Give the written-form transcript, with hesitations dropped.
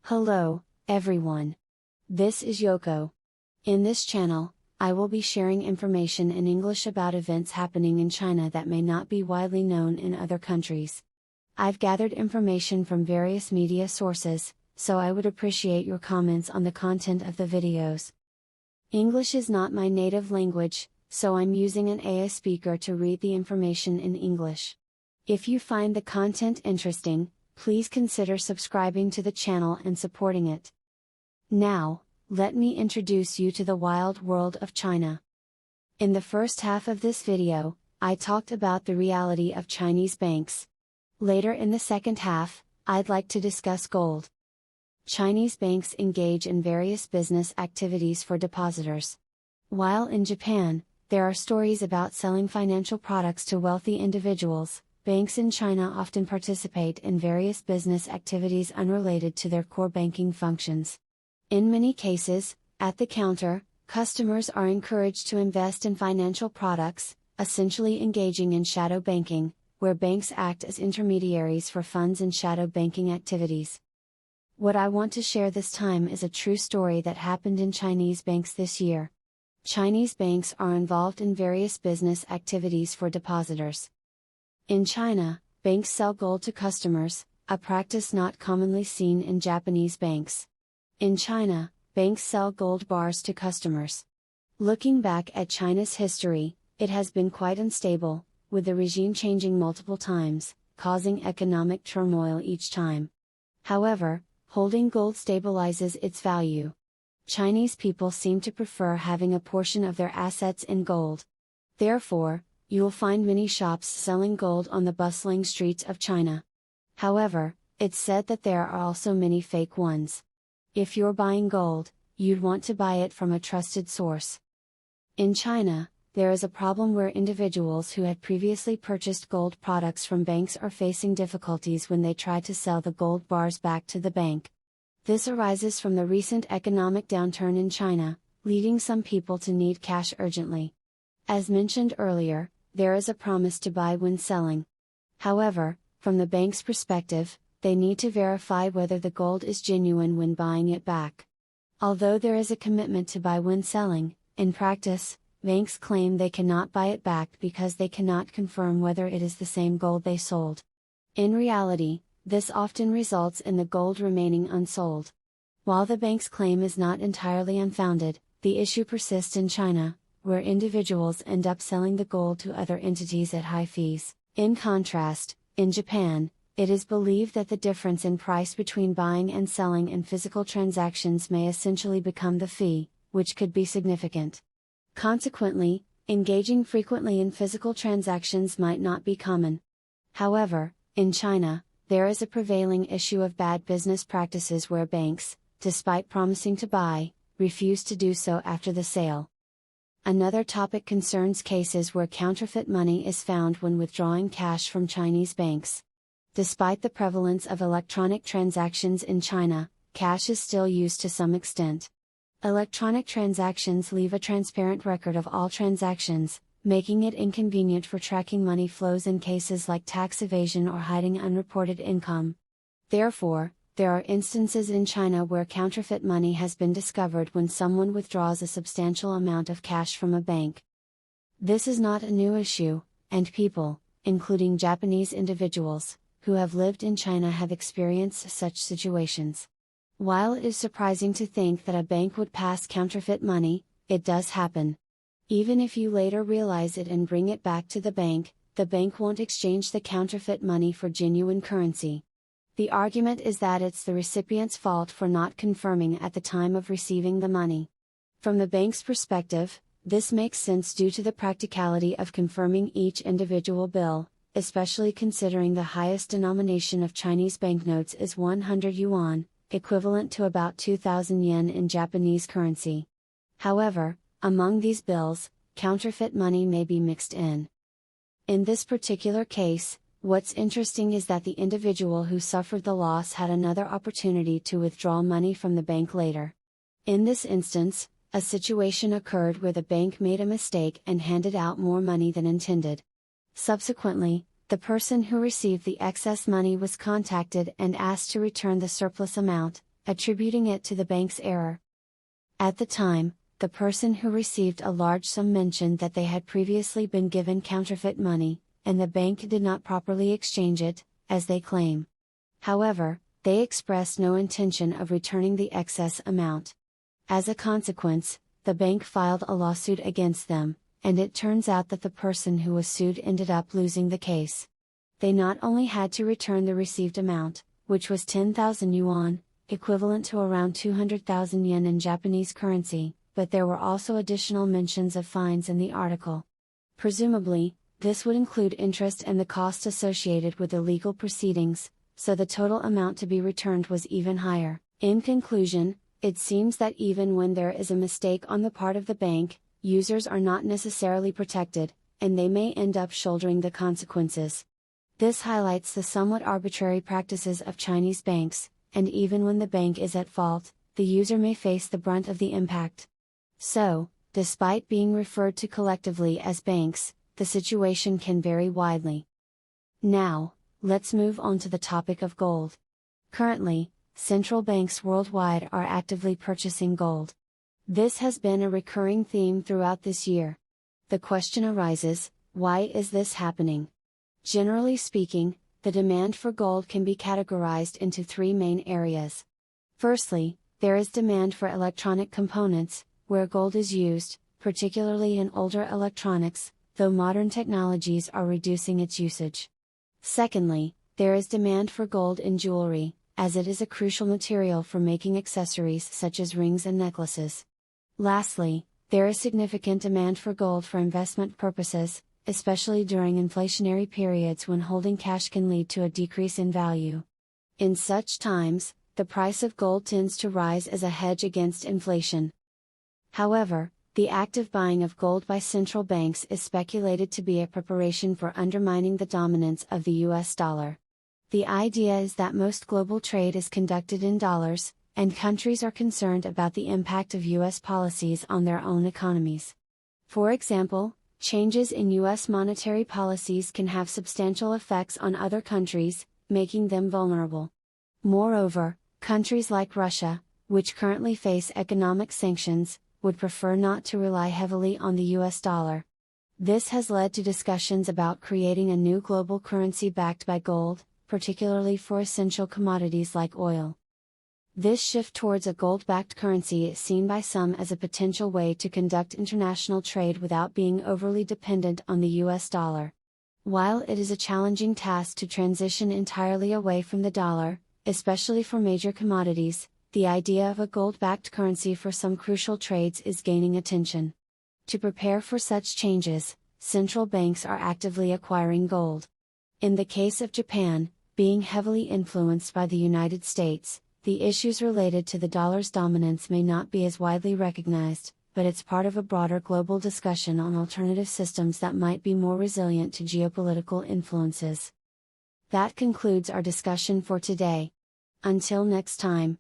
Hello, everyone. This is Yoko. In this channel, I will be sharing information in English about events happening in China that may not be widely known in other countries. I've gathered information from various media sources, so I would appreciate your comments on the content of the videos. English is not my native language, so I'm using an AI speaker to read the information in English. If you find the content interesting, please consider subscribing to the channel and supporting it. Now, let me introduce you to the wild world of China. In the first half of this video, I talked about the reality of Chinese banks. Later in the second half, I'd like to discuss gold. Chinese banks engage in various business activities for depositors. While in Japan, there are stories about selling financial products to wealthy individuals, banks in China often participate in various business activities unrelated to their core banking functions. In many cases, at the counter, customers are encouraged to invest in financial products, essentially engaging in shadow banking, where banks act as intermediaries for funds and shadow banking activities. What I want to share this time is a true story that happened in Chinese banks this year. Chinese banks are involved in various business activities for depositors. In China, banks sell gold to customers, a practice not commonly seen in Japanese banks. In China, banks sell gold bars to customers. Looking back at China's history, it has been quite unstable, with the regime changing multiple times, causing economic turmoil each time. However, holding gold stabilizes its value. Chinese people seem to prefer having a portion of their assets in gold. Therefore, you will find many shops selling gold on the bustling streets of China. However, it's said that there are also many fake ones. If you're buying gold, you'd want to buy it from a trusted source. In China, there is a problem where individuals who had previously purchased gold products from banks are facing difficulties when they try to sell the gold bars back to the bank. This arises from the recent economic downturn in China, leading some people to need cash urgently. As mentioned earlier, there is a promise to buy when selling. However, from the bank's perspective, they need to verify whether the gold is genuine when buying it back. Although there is a commitment to buy when selling, in practice, banks claim they cannot buy it back because they cannot confirm whether it is the same gold they sold. In reality, this often results in the gold remaining unsold. While the bank's claim is not entirely unfounded, the issue persists in China, where individuals end up selling the gold to other entities at high fees. In contrast, in Japan, it is believed that the difference in price between buying and selling in physical transactions may essentially become the fee, which could be significant. Consequently, engaging frequently in physical transactions might not be common. However, in China, there is a prevailing issue of bad business practices where banks, despite promising to buy, refuse to do so after the sale. Another topic concerns cases where counterfeit money is found when withdrawing cash from Chinese banks. Despite the prevalence of electronic transactions in China, cash is still used to some extent. Electronic transactions leave a transparent record of all transactions, making it inconvenient for tracking money flows in cases like tax evasion or hiding unreported income. Therefore, there are instances in China where counterfeit money has been discovered when someone withdraws a substantial amount of cash from a bank. This is not a new issue, and people, including Japanese individuals, who have lived in China have experienced such situations. While it is surprising to think that a bank would pass counterfeit money, it does happen. Even if you later realize it and bring it back to the bank won't exchange the counterfeit money for genuine currency. The argument is that it's the recipient's fault for not confirming at the time of receiving the money. From the bank's perspective, this makes sense due to the practicality of confirming each individual bill, especially considering the highest denomination of Chinese banknotes is 100 yuan, equivalent to about 2,000 yen in Japanese currency. However, among these bills, counterfeit money may be mixed in. In this particular case, what's interesting is that the individual who suffered the loss had another opportunity to withdraw money from the bank later. In this instance, a situation occurred where the bank made a mistake and handed out more money than intended. Subsequently, the person who received the excess money was contacted and asked to return the surplus amount, attributing it to the bank's error. At the time, the person who received a large sum mentioned that they had previously been given counterfeit money, and the bank did not properly exchange it, as they claim. However, they expressed no intention of returning the excess amount. As a consequence, the bank filed a lawsuit against them, and it turns out that the person who was sued ended up losing the case. They not only had to return the received amount, which was 10,000 yuan, equivalent to around 200,000 yen in Japanese currency, but there were also additional mentions of fines in the article. Presumably, this would include interest and the cost associated with the legal proceedings, so the total amount to be returned was even higher. In conclusion, it seems that even when there is a mistake on the part of the bank, users are not necessarily protected, and they may end up shouldering the consequences. This highlights the somewhat arbitrary practices of Chinese banks, and even when the bank is at fault, the user may face the brunt of the impact. So, despite being referred to collectively as banks, the situation can vary widely. Now, let's move on to the topic of gold. Currently, central banks worldwide are actively purchasing gold. This has been a recurring theme throughout this year. The question arises, why is this happening? Generally speaking, the demand for gold can be categorized into three main areas. Firstly, there is demand for electronic components, where gold is used, particularly in older electronics, though modern technologies are reducing its usage. Secondly, there is demand for gold in jewelry, as it is a crucial material for making accessories such as rings and necklaces. Lastly, there is significant demand for gold for investment purposes, especially during inflationary periods when holding cash can lead to a decrease in value. In such times, the price of gold tends to rise as a hedge against inflation. However, the active buying of gold by central banks is speculated to be a preparation for undermining the dominance of the US dollar. The idea is that most global trade is conducted in dollars, and countries are concerned about the impact of US policies on their own economies. For example, changes in US monetary policies can have substantial effects on other countries, making them vulnerable. Moreover, countries like Russia, which currently face economic sanctions, would prefer not to rely heavily on the US dollar. This has led to discussions about creating a new global currency backed by gold, particularly for essential commodities like oil. This shift towards a gold-backed currency is seen by some as a potential way to conduct international trade without being overly dependent on the US dollar. While it is a challenging task to transition entirely away from the dollar, especially for major commodities, the idea of a gold-backed currency for some crucial trades is gaining attention. To prepare for such changes, central banks are actively acquiring gold. In the case of Japan, being heavily influenced by the United States, the issues related to the dollar's dominance may not be as widely recognized, but it's part of a broader global discussion on alternative systems that might be more resilient to geopolitical influences. That concludes our discussion for today. Until next time.